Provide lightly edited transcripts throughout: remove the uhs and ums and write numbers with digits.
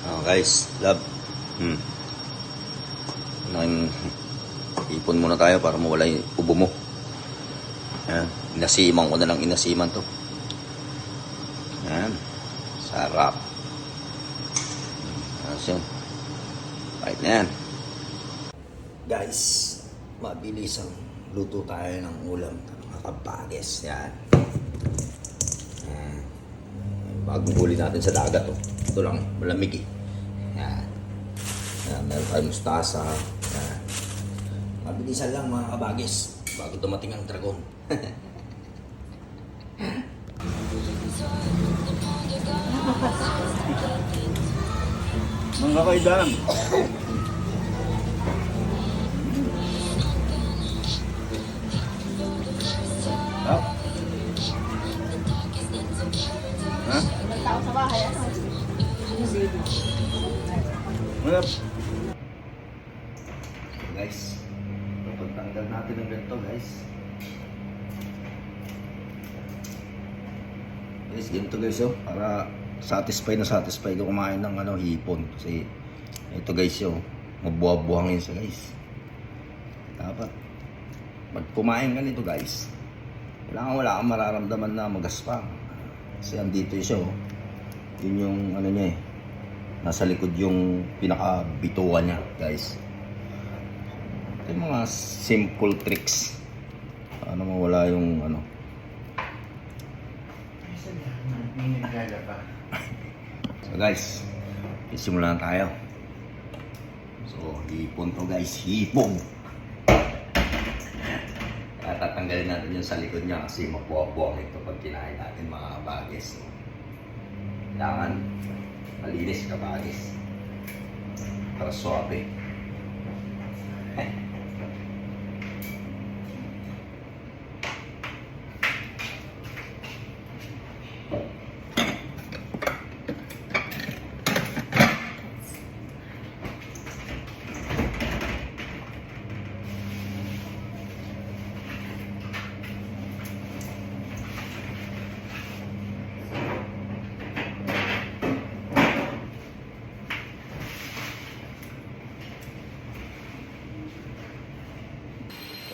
Guys, love. Nang ipon muna tayo para mawala yung ubo mo. Ayan. Inasiman ko na lang inasiman to. Ayan. Sarap. Ayan. Kahit na yan. Guys, mabilis ang luto tayo ng ulam. Makapages. Yan. Ayan. Bagong huli natin sa dagat. Oh. Ito lang, malamig eh. Yan. Yan. Meron tayong mustasa. Yan. Mabilisan lang mga kabages bago dumating ang dragon. Mga kaidan. Ha? Ha? Tao sa bahay, ano? Wala. Guys, pagtanggal natin ng ganito guys. Guys, ganito guys oh, para satisfied ko kumain ng hipon. Kasi ito guys oh, mabuha-buhangin siya guys. Dapat pag kumain ka nito guys, wala kang mararamdaman na magaspang. Kasi andito siya oh. Yun yung niya eh. Nasa likod yung pinaka-bituan niya guys. Ito yung mga simple tricks. Paano mawala yung So guys, isimulan tayo. So, hipon to guys, hipon. Kaya tatanggalin natin yung sa likod niya kasi mapuwa-puwang ito pag kinain natin mga kabages. Kailangan malinis kabages. Para suabe.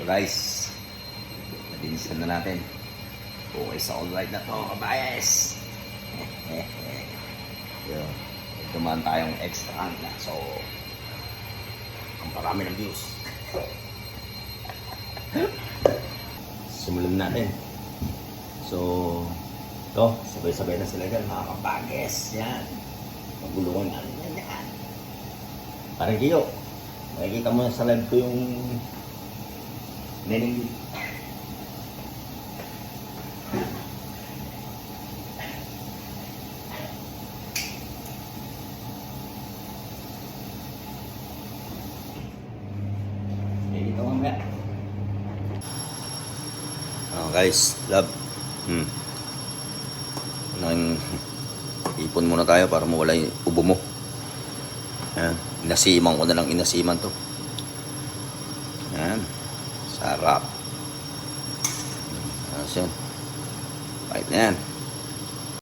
So guys, nalinisan na natin. Okay sa alright na to, kabayas. Dumaan tayong extra na. So, ang parami ng views. Simulan natin. So, ito, sabay-sabay na sila dyan, mga kabages. Yan. Magulungan natin yan. Parang Gio, makikita mo sa live ko yung Neneng. Dito mamaya. Guys, love. Ipon muna tayo para mawala yung ubo mo. Ayan. Inasiman ko na lang inasiman to. Ayan. Sarap. Ayan. Kahit na yan.